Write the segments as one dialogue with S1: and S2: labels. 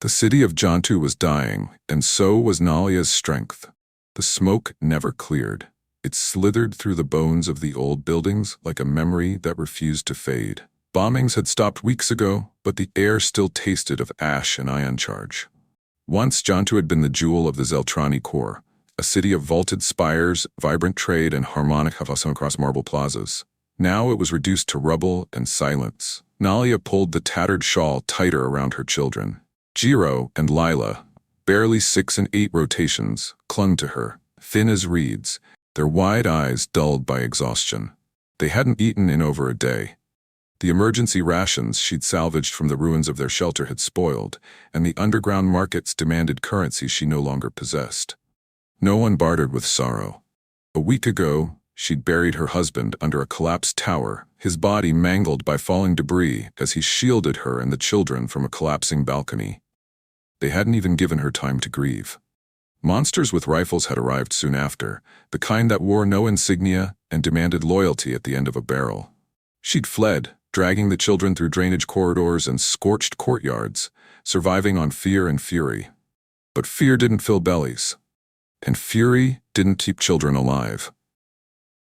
S1: The city of Jantu was dying, and so was Nalia's strength. The smoke never cleared. It slithered through the bones of the old buildings like a memory that refused to fade. Bombings had stopped weeks ago, but the air still tasted of ash and ion charge. Once Jantu had been the jewel of the Zeltrani core, a city of vaulted spires, vibrant trade, and harmonic havasam across marble plazas. Now it was reduced to rubble and silence. Nalia pulled the tattered shawl tighter around her children. Jiro and Lila, barely 6 and 8 rotations, clung to her, thin as reeds, their wide eyes dulled by exhaustion. They hadn't eaten in over a day. The emergency rations she'd salvaged from the ruins of their shelter had spoiled, and the underground markets demanded currency she no longer possessed. No one bartered with sorrow. A week ago, she'd buried her husband under a collapsed tower, his body mangled by falling debris as he shielded her and the children from a collapsing balcony. They hadn't even given her time to grieve. Monsters with rifles had arrived soon after, the kind that wore no insignia and demanded loyalty at the end of a barrel. She'd fled, dragging the children through drainage corridors and scorched courtyards, surviving on fear and fury. But fear didn't fill bellies, and fury didn't keep children alive.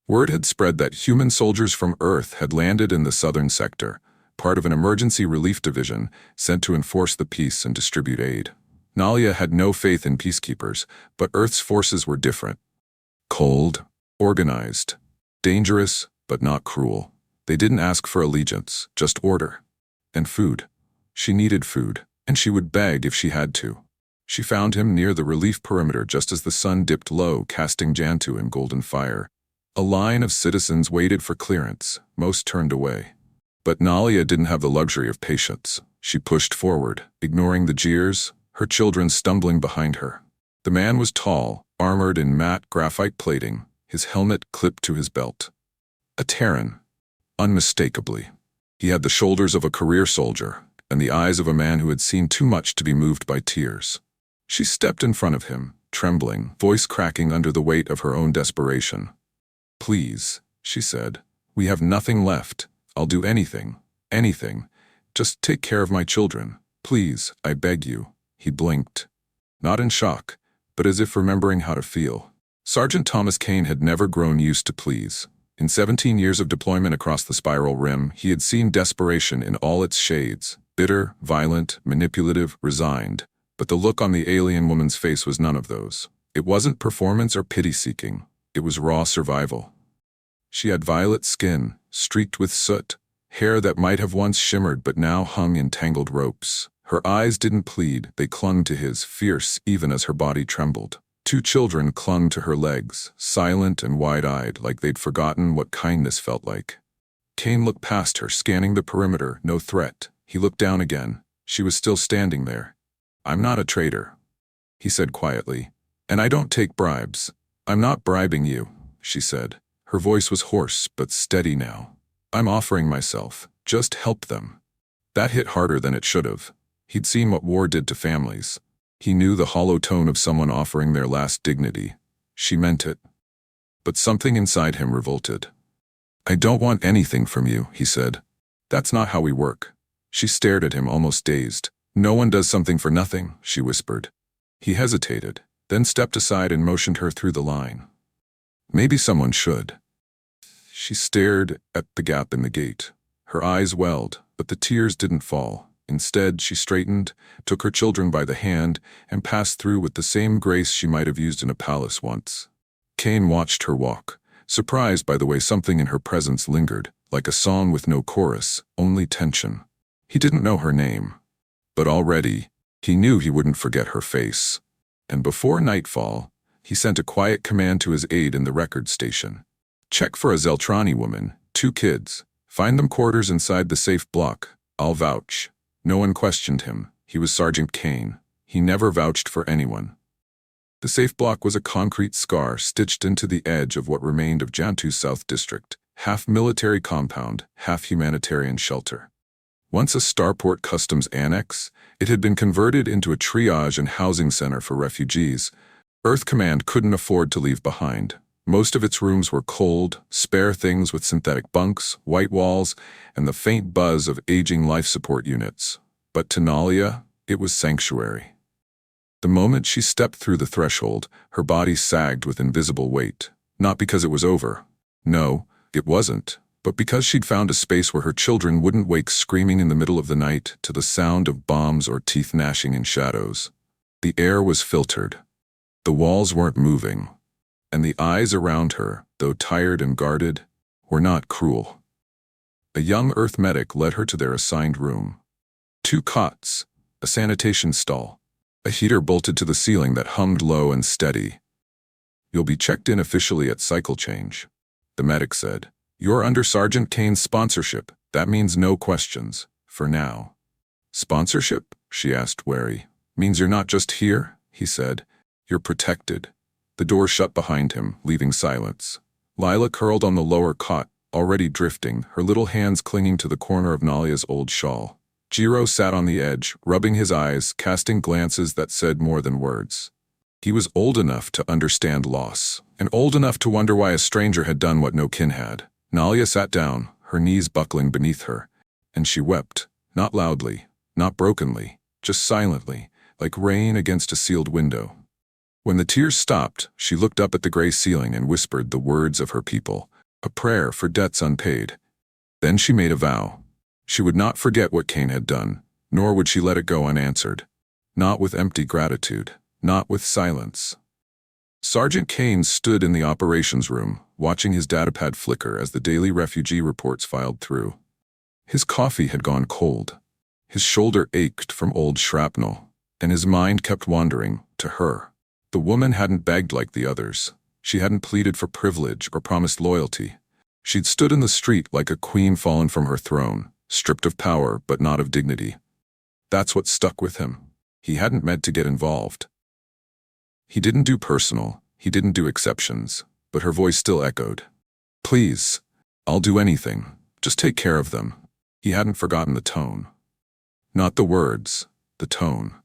S1: Word had spread that human soldiers from Earth had landed in the southern sector, part of an emergency relief division sent to enforce the peace and distribute aid. Nalia had no faith in peacekeepers, but Earth's forces were different. Cold, organized, dangerous, but not cruel. They didn't ask for allegiance, just order. And food. She needed food, and she would beg if she had to. She found him near the relief perimeter just as the sun dipped low, casting Jantu in golden fire. A line of citizens waited for clearance, most turned away. But Nalia didn't have the luxury of patience. She pushed forward, ignoring the jeers, her children stumbling behind her. The man was tall, armored in matte graphite plating, his helmet clipped to his belt. A Terran, unmistakably. He had the shoulders of a career soldier, and the eyes of a man who had seen too much to be moved by tears. She stepped in front of him, trembling, voice cracking under the weight of her own desperation. "Please," she said, "we have nothing left. I'll do anything, anything. Just take care of my children. Please, I beg you." He blinked. Not in shock, but as if remembering how to feel. Sergeant Thomas Kane had never grown used to pleas. In 17 years of deployment across the spiral rim, he had seen desperation in all its shades, bitter, violent, manipulative, resigned. But the look on the alien woman's face was none of those. It wasn't performance or pity-seeking. It was raw survival. She had violet skin, streaked with soot, hair that might have once shimmered but now hung in tangled ropes. Her eyes didn't plead, they clung to his, fierce even as her body trembled. 2 children clung to her legs, silent and wide-eyed, like they'd forgotten what kindness felt like. Kane looked past her, scanning the perimeter, no threat. He looked down again. She was still standing there. "I'm not a traitor," he said quietly, "and I don't take bribes." "I'm not bribing you," she said. Her voice was hoarse but steady now. "I'm offering myself. Just help them." That hit harder than it should have. He'd seen what war did to families. He knew the hollow tone of someone offering their last dignity. She meant it. But something inside him revolted. "I don't want anything from you," he said. "That's not how we work." She stared at him, almost dazed. "No one does something for nothing," she whispered. He hesitated, then stepped aside and motioned her through the line. "Maybe someone should." She stared at the gap in the gate. Her eyes welled, but the tears didn't fall. Instead, she straightened, took her children by the hand, and passed through with the same grace she might have used in a palace once. Kane watched her walk, surprised by the way something in her presence lingered, like a song with no chorus, only tension. He didn't know her name, but already, he knew he wouldn't forget her face. And before nightfall, he sent a quiet command to his aide in the record station. "Check for a Zeltrani woman, 2 kids. Find them quarters inside the safe block. I'll vouch." No one questioned him. He was Sergeant Kane. He never vouched for anyone. The safe block was a concrete scar stitched into the edge of what remained of Jantu's South District, half military compound, half humanitarian shelter. Once a starport customs annex, it had been converted into a triage and housing center for refugees. Earth Command couldn't afford to leave behind. Most of its rooms were cold, spare things with synthetic bunks, white walls, and the faint buzz of aging life support units. But to Nalia, It was sanctuary. The moment she stepped through the threshold, her body sagged with invisible weight. Not because it was over. No, it wasn't. But because she'd found a space where her children wouldn't wake screaming in the middle of the night to the sound of bombs or teeth gnashing in shadows. The air was filtered. The walls weren't moving. And the eyes around her, though tired and guarded, were not cruel. A young Earth medic led her to their assigned room. 2 cots, a sanitation stall, a heater bolted to the ceiling that hummed low and steady. "You'll be checked in officially at cycle change," the medic said. "You're under Sergeant Kane's sponsorship. That means no questions, for now." "Sponsorship?" she asked, wary. "Means you're not just here?" he said. "You're protected." The door shut behind him, leaving silence. Lila curled on the lower cot, already drifting, her little hands clinging to the corner of Nalia's old shawl. Jiro sat on the edge, rubbing his eyes, casting glances that said more than words. He was old enough to understand loss, and old enough to wonder why a stranger had done what no kin had. Nalia sat down, her knees buckling beneath her, and she wept, not loudly, not brokenly, just silently, like rain against a sealed window. When the tears stopped, she looked up at the gray ceiling and whispered the words of her people, a prayer for debts unpaid. Then she made a vow. She would not forget what Kane had done, nor would she let it go unanswered. Not with empty gratitude, not with silence. Sergeant Kane stood in the operations room, watching his datapad flicker as the daily refugee reports filed through. His coffee had gone cold. His shoulder ached from old shrapnel, and his mind kept wandering to her. The woman hadn't begged like the others. She hadn't pleaded for privilege or promised loyalty. She'd stood in the street like a queen fallen from her throne, stripped of power but not of dignity. That's what stuck with him. He hadn't meant to get involved. He didn't do personal, he didn't do exceptions, but her voice still echoed. "Please, I'll do anything. Just take care of them." He hadn't forgotten the tone. Not the words, the tone.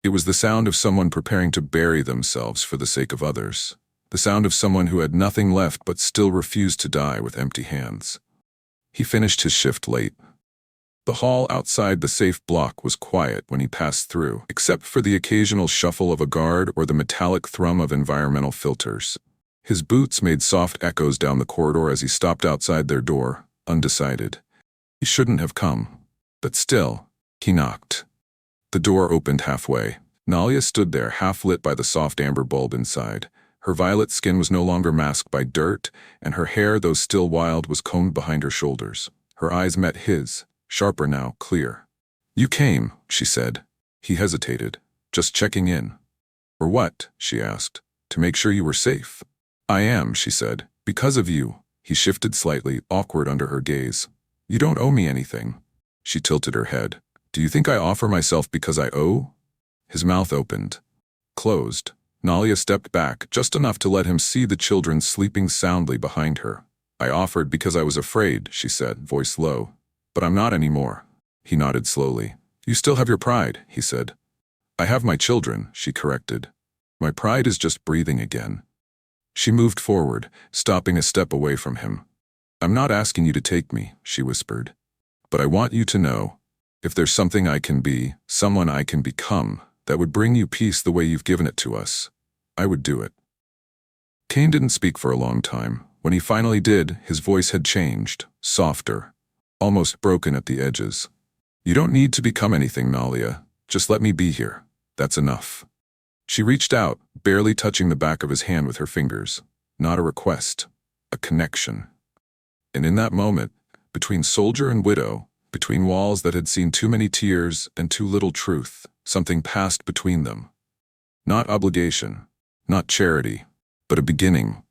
S1: It was the sound of someone preparing to bury themselves for the sake of others. The sound of someone who had nothing left but still refused to die with empty hands. He finished his shift late. The hall outside the safe block was quiet when he passed through, except for the occasional shuffle of a guard or the metallic thrum of environmental filters. His boots made soft echoes down the corridor as he stopped outside their door, undecided. He shouldn't have come. But still, he knocked. The door opened halfway. Nalia stood there, half-lit by the soft amber bulb inside. Her violet skin was no longer masked by dirt, and her hair, though still wild, was combed behind her shoulders. Her eyes met his, sharper now, clear. "You came," she said. He hesitated. "Just checking in." "For what?" she asked. "To make sure you were safe." "I am," she said. "Because of you." He shifted slightly, awkward under her gaze. "You don't owe me anything." She tilted her head. "Do you think I offer myself because I owe?" His mouth opened. Closed. Nalia stepped back, just enough to let him see the children sleeping soundly behind her. "I offered because I was afraid," she said, voice low. "But I'm not anymore." He nodded slowly. "You still have your pride," he said. "I have my children," she corrected. "My pride is just breathing again." She moved forward, stopping a step away from him. "I'm not asking you to take me," she whispered. "But I want you to know, if there's something I can be, someone I can become, that would bring you peace the way you've given it to us, I would do it." Kane didn't speak for a long time. When he finally did, his voice had changed, softer, almost broken at the edges. "You don't need to become anything, Nalia. Just let me be here. That's enough." She reached out, barely touching the back of his hand with her fingers. Not a request, a connection. And in that moment, between soldier and widow, between walls that had seen too many tears and too little truth, something passed between them. Not obligation, not charity, but a beginning.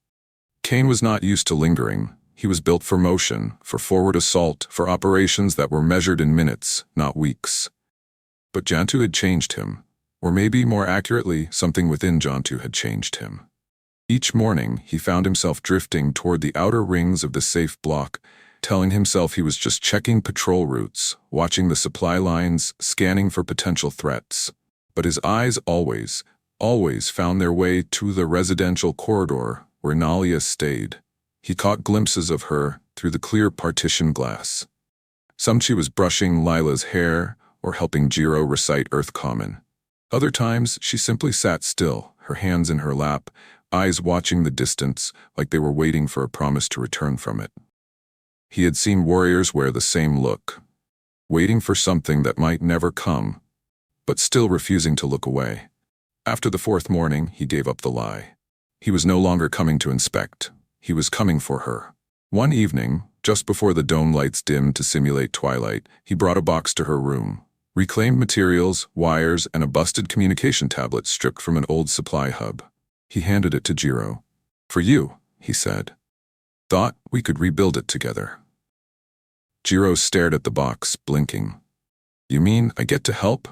S1: Kane was not used to lingering. He was built for motion, for forward assault, for operations that were measured in minutes, not weeks. But Jantu had changed him, or maybe more accurately, something within Jantu had changed him. Each morning, he found himself drifting toward the outer rings of the safe block, telling himself he was just checking patrol routes, watching the supply lines, scanning for potential threats. But his eyes always found their way to the residential corridor where Nalia stayed. He caught glimpses of her through the clear partition glass. Some she was brushing Lila's hair, or helping Jiro recite Earth Common. Other times, she simply sat still, her hands in her lap, eyes watching the distance like they were waiting for a promise to return from it. He had seen warriors wear the same look, waiting for something that might never come, but still refusing to look away. After the fourth morning, he gave up the lie. He was no longer coming to inspect. He was coming for her. One evening, just before the dome lights dimmed to simulate twilight, he brought a box to her room. Reclaimed materials, wires, and a busted communication tablet stripped from an old supply hub. He handed it to Jiro. "For you," he said. "Thought we could rebuild it together." Jiro stared at the box, blinking. "You mean I get to help?"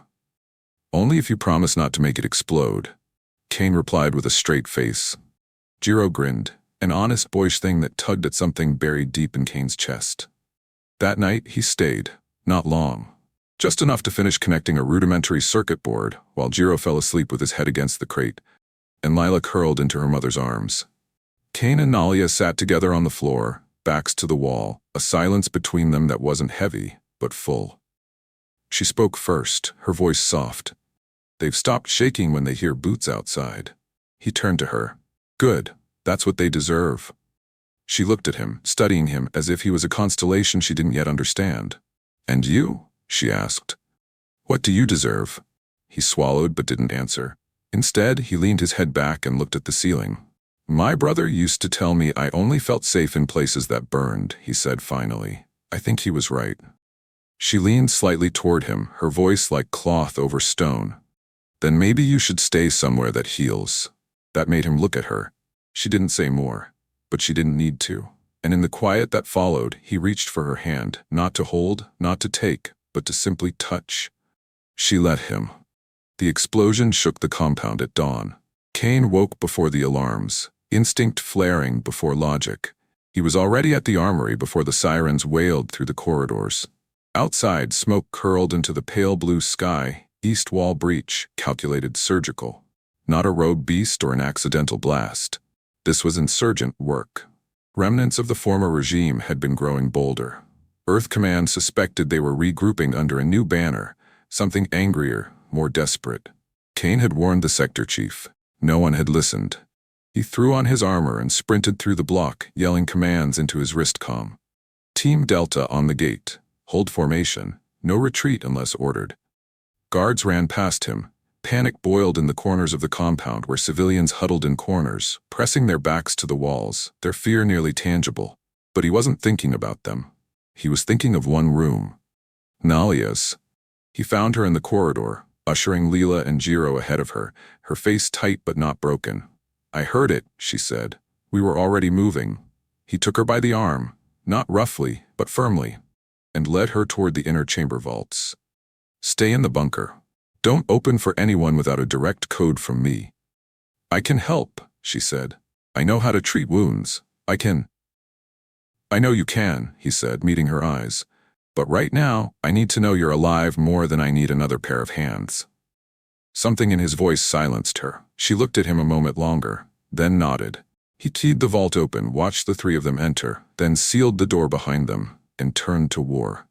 S1: "Only if you promise not to make it explode," Kane replied with a straight face. Jiro grinned, an honest, boyish thing that tugged at something buried deep in Kane's chest. That night, he stayed. Not long. Just enough to finish connecting a rudimentary circuit board while Jiro fell asleep with his head against the crate, and Lila curled into her mother's arms. Kane and Nalia sat together on the floor, backs to the wall, a silence between them that wasn't heavy, but full. She spoke first, her voice soft. "They've stopped shaking when they hear boots outside." He turned to her. "Good, that's what they deserve." She looked at him, studying him as if he was a constellation she didn't yet understand. "And you?" she asked. "What do you deserve?" He swallowed but didn't answer. Instead, he leaned his head back and looked at the ceiling. "My brother used to tell me I only felt safe in places that burned," he said finally. I think he was right. She leaned slightly toward him, her voice like cloth over stone. "Then maybe you should stay somewhere that heals." That made him look at her. She didn't say more, but she didn't need to. And in the quiet that followed, he reached for her hand, not to hold, not to take, but to simply touch. She let him. The explosion shook the compound at dawn. Kane woke before the alarms, instinct flaring before logic. He was already at the armory before the sirens wailed through the corridors. Outside, smoke curled into the pale blue sky, east wall breach, calculated surgical. Not a rogue beast or an accidental blast. This was insurgent work. Remnants of the former regime had been growing bolder. Earth Command suspected they were regrouping under a new banner, something angrier, more desperate. Kane had warned the sector chief. No one had listened. He threw on his armor and sprinted through the block, yelling commands into his wristcom. Team Delta on the gate. Hold formation. No retreat unless ordered. Guards ran past him. Panic boiled in the corners of the compound where civilians huddled in corners, pressing their backs to the walls, their fear nearly tangible. But he wasn't thinking about them. He was thinking of one room. Nalia's. He found her in the corridor, ushering Leela and Jiro ahead of her, her face tight but not broken. "I heard it," she said. "We were already moving." He took her by the arm, not roughly, but firmly, and led her toward the inner chamber vaults. "Stay in the bunker. Don't open for anyone without a direct code from me." "I can help," she said. "I know how to treat wounds. I know you can," he said, meeting her eyes. "But right now, I need to know you're alive more than I need another pair of hands." Something in his voice silenced her. She looked at him a moment longer, then nodded. He teed the vault open, watched the three of them enter, then sealed the door behind them, and turned to war.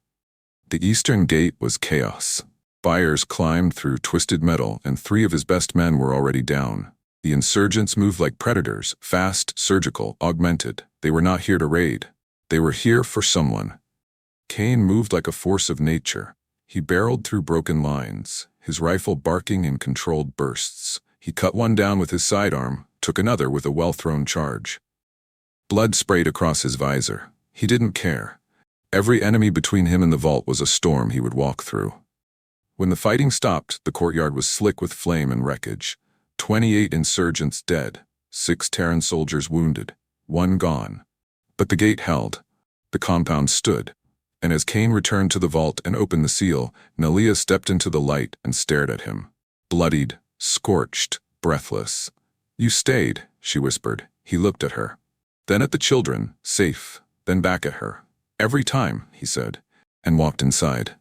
S1: The eastern gate was chaos. Fires climbed through twisted metal, and three of his best men were already down. The insurgents moved like predators, fast, surgical, augmented. They were not here to raid. They were here for someone. Kane moved like a force of nature. He barreled through broken lines, his rifle barking in controlled bursts. He cut one down with his sidearm, took another with a well-thrown charge. Blood sprayed across his visor. He didn't care. Every enemy between him and the vault was a storm he would walk through. When the fighting stopped, the courtyard was slick with flame and wreckage. 28 insurgents dead, 6 Terran soldiers wounded, 1 gone. But the gate held. The compound stood. And as Kane returned to the vault and opened the seal, Nalia stepped into the light and stared at him. Bloodied, scorched, breathless. "You stayed," she whispered. He looked at her. Then at the children, safe, then back at her. "Every time," he said, and walked inside.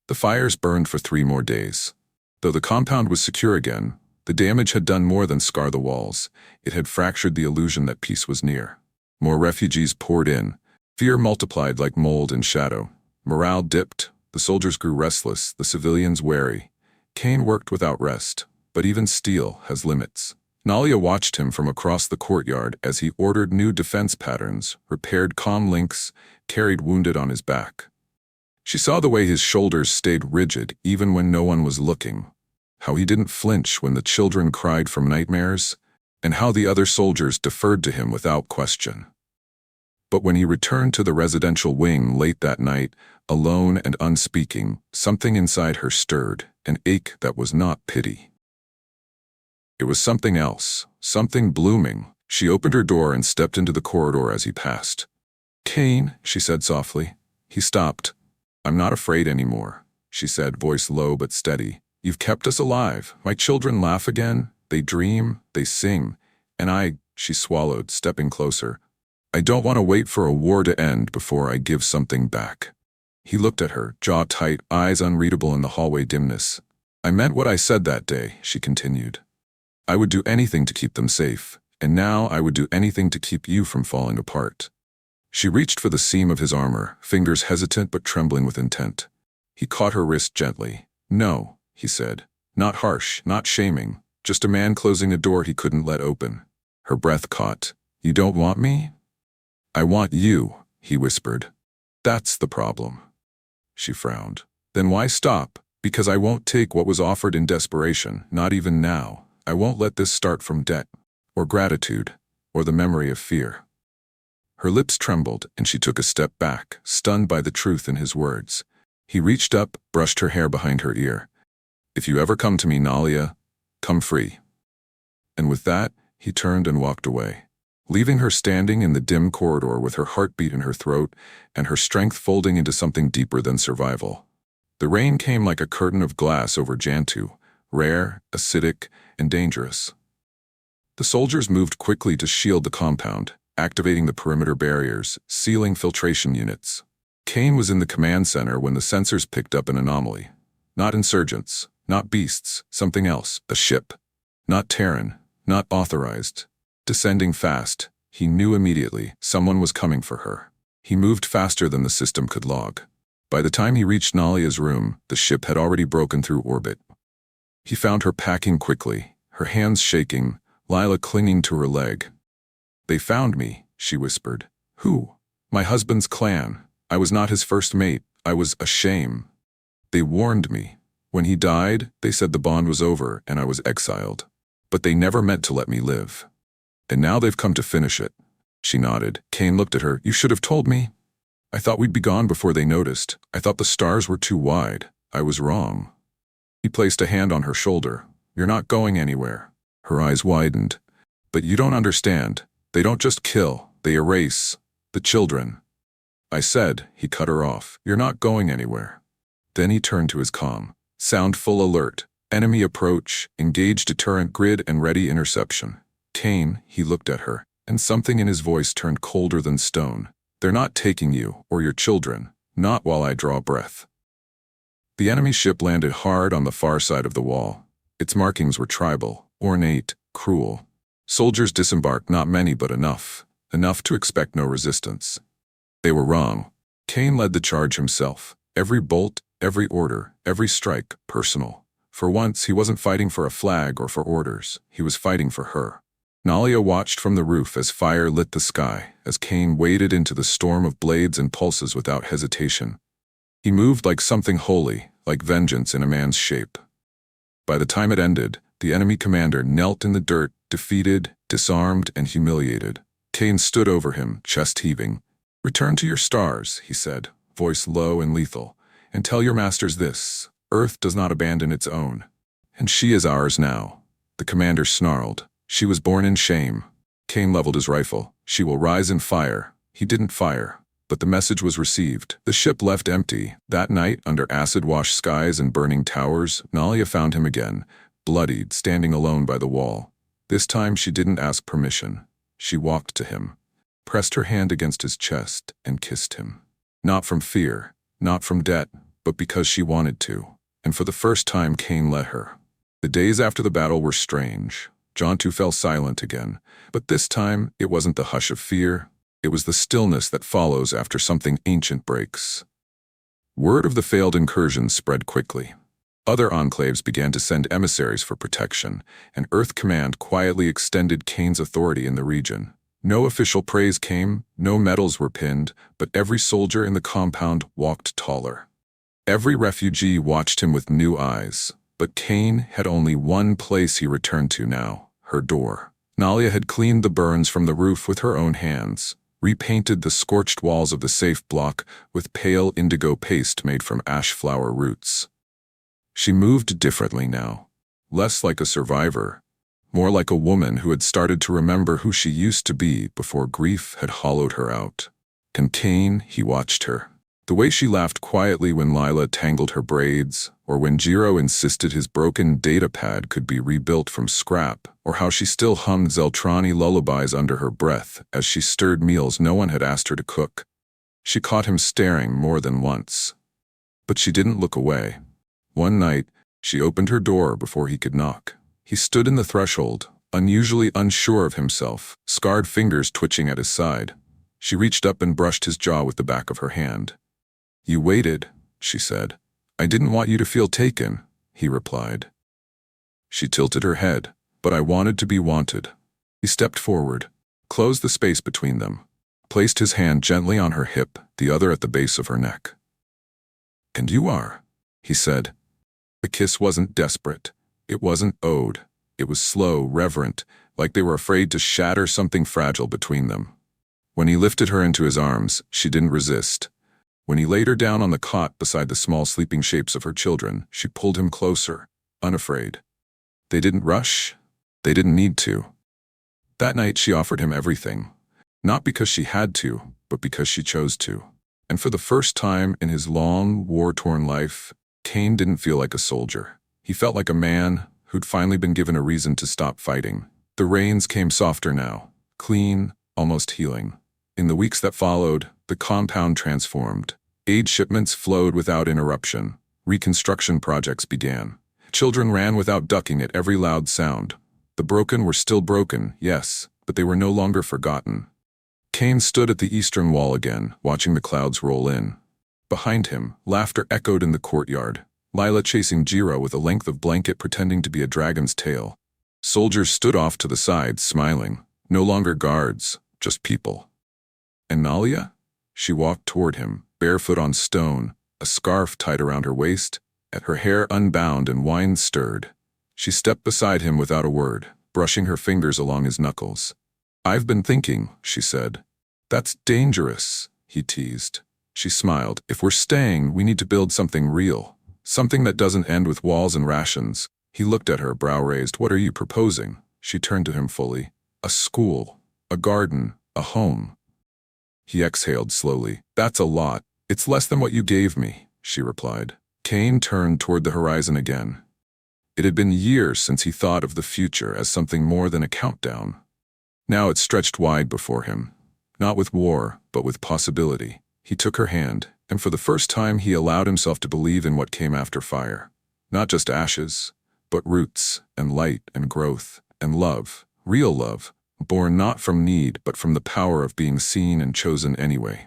S1: The fires burned for 3 more days. Though the compound was secure again, the damage had done more than scar the walls. It had fractured the illusion that peace was near. More refugees poured in. Fear multiplied like mold in shadow. Morale dipped. The soldiers grew restless, the civilians wary. Cain worked without rest, but even steel has limits. Nalia watched him from across the courtyard as he ordered new defense patterns, repaired comm links, carried wounded on his back. She saw the way his shoulders stayed rigid even when no one was looking, how he didn't flinch when the children cried from nightmares, and how the other soldiers deferred to him without question. But when he returned to the residential wing late that night, alone and unspeaking, something inside her stirred, an ache that was not pity. It was something else, something blooming. She opened her door and stepped into the corridor as he passed. "Cain," she said softly. He stopped. "I'm not afraid anymore," she said, voice low but steady. "You've kept us alive. My children laugh again. They dream, they sing. And she swallowed, stepping closer. "I don't want to wait for a war to end before I give something back." He looked at her, jaw tight, eyes unreadable in the hallway dimness. "I meant what I said that day," she continued. "I would do anything to keep them safe, and now I would do anything to keep you from falling apart." She reached for the seam of his armor, fingers hesitant but trembling with intent. He caught her wrist gently. "No," he said. Not harsh, not shaming, just a man closing a door he couldn't let open. Her breath caught. "You don't want me?" "I want you," he whispered. "That's the problem." She frowned. "Then why stop? Because I won't take what was offered in desperation, not even now. I won't let this start from debt, or gratitude, or the memory of fear." Her lips trembled, and she took a step back, stunned by the truth in his words. He reached up, brushed her hair behind her ear. "If you ever come to me, Nalia, come free." And with that, he turned and walked away, leaving her standing in the dim corridor with her heartbeat in her throat and her strength folding into something deeper than survival. The rain came like a curtain of glass over Jantu, rare, acidic, and dangerous. The soldiers moved quickly to shield the compound, activating the perimeter barriers, sealing filtration units. Cain was in the command center when the sensors picked up an anomaly. Not insurgents, not beasts, something else, a ship. Not Terran, not authorized. Descending fast, he knew immediately someone was coming for her. He moved faster than the system could log. By the time he reached Nalia's room, the ship had already broken through orbit. He found her packing quickly, her hands shaking, Lila clinging to her leg. "They found me," she whispered. "Who?" "My husband's clan. I was not his first mate. I was a shame. They warned me. When he died, they said the bond was over and I was exiled. But they never meant to let me live. And now they've come to finish it." She nodded. Cain looked at her. "You should have told me. I thought we'd be gone before they noticed. I thought the stars were too wide. I was wrong." He placed a hand on her shoulder. "You're not going anywhere." Her eyes widened. "But you don't understand. They don't just kill, they erase. The children." "I said," he cut her off, "you're not going anywhere." Then he turned to his comm. Sound full alert. Enemy approach, engage deterrent grid and ready interception. "Cain," he looked at her, and something in his voice turned colder than stone. "They're not taking you, or your children. Not while I draw breath." The enemy ship landed hard on the far side of the wall. Its markings were tribal, ornate, cruel. Soldiers disembarked, not many but enough. Enough to expect no resistance. They were wrong. Cain led the charge himself. Every bolt, every order, every strike, personal. For once, he wasn't fighting for a flag or for orders. He was fighting for her. Nalia watched from the roof as fire lit the sky, as Cain waded into the storm of blades and pulses without hesitation. He moved like something holy, like vengeance in a man's shape. By the time it ended, the enemy commander knelt in the dirt, defeated, disarmed, and humiliated. Cain stood over him, chest heaving. "Return to your stars," he said, voice low and lethal, "and tell your masters this: Earth does not abandon its own. And she is ours now." The commander snarled. "She was born in shame." Cain leveled his rifle. "She will rise in fire." He didn't fire, but the message was received. The ship left empty. That night, under acid-washed skies and burning towers, Nalia found him again, bloodied, standing alone by the wall. This time she didn't ask permission. She walked to him, pressed her hand against his chest, and kissed him. Not from fear, not from debt, but because she wanted to. And for the first time, Cain let her. The days after the battle were strange. Jantu fell silent again, but this time it wasn't the hush of fear. It was the stillness that follows after something ancient breaks. Word of the failed incursion spread quickly. Other enclaves began to send emissaries for protection, and Earth Command quietly extended Kane's authority in the region. No official praise came, no medals were pinned, but every soldier in the compound walked taller. Every refugee watched him with new eyes, but Kane had only one place he returned to now, her door. Nalia had cleaned the burns from the roof with her own hands, repainted the scorched walls of the safe block with pale indigo paste made from ash flower roots. She moved differently now, less like a survivor, more like a woman who had started to remember who she used to be before grief had hollowed her out. And Kane, he watched her. The way she laughed quietly when Lila tangled her braids, or when Jiro insisted his broken datapad could be rebuilt from scrap, or how she still hummed Zeltrani lullabies under her breath as she stirred meals no one had asked her to cook. She caught him staring more than once. But she didn't look away. One night, she opened her door before he could knock. He stood in the threshold, unusually unsure of himself, scarred fingers twitching at his side. She reached up and brushed his jaw with the back of her hand. "You waited," she said. "I didn't want you to feel taken," he replied. She tilted her head, "But I wanted to be wanted." He stepped forward, closed the space between them, placed his hand gently on her hip, the other at the base of her neck. "And you are," he said. The kiss wasn't desperate. It wasn't owed. It was slow, reverent, like they were afraid to shatter something fragile between them. When he lifted her into his arms, she didn't resist. When he laid her down on the cot beside the small sleeping shapes of her children, she pulled him closer, unafraid. They didn't rush. They didn't need to. That night she offered him everything, not because she had to, but because she chose to. And for the first time in his long, war-torn life, Kane didn't feel like a soldier. He felt like a man who'd finally been given a reason to stop fighting. The rains came softer now, clean, almost healing. In the weeks that followed, the compound transformed. Aid shipments flowed without interruption. Reconstruction projects began. Children ran without ducking at every loud sound. The broken were still broken, yes, but they were no longer forgotten. Kane stood at the eastern wall again, watching the clouds roll in. Behind him, laughter echoed in the courtyard. Lila chasing Jiro with a length of blanket pretending to be a dragon's tail. Soldiers stood off to the side, smiling. No longer guards, just people. And Nalia? She walked toward him, barefoot on stone, a scarf tied around her waist, her hair unbound and wine stirred. She stepped beside him without a word, brushing her fingers along his knuckles. "I've been thinking," she said. "That's dangerous," he teased. She smiled. "If we're staying, we need to build something real. Something that doesn't end with walls and rations." He looked at her, brow raised. "What are you proposing?" She turned to him fully. "A school, a garden, a home." He exhaled slowly. "That's a lot. It's less than what you gave me," she replied. Kane turned toward the horizon again. It had been years since he thought of the future as something more than a countdown. Now it stretched wide before him, not with war, but with possibility. He took her hand, and for the first time he allowed himself to believe in what came after fire. Not just ashes, but roots, and light, and growth, and love, real love, born not from need but from the power of being seen and chosen anyway.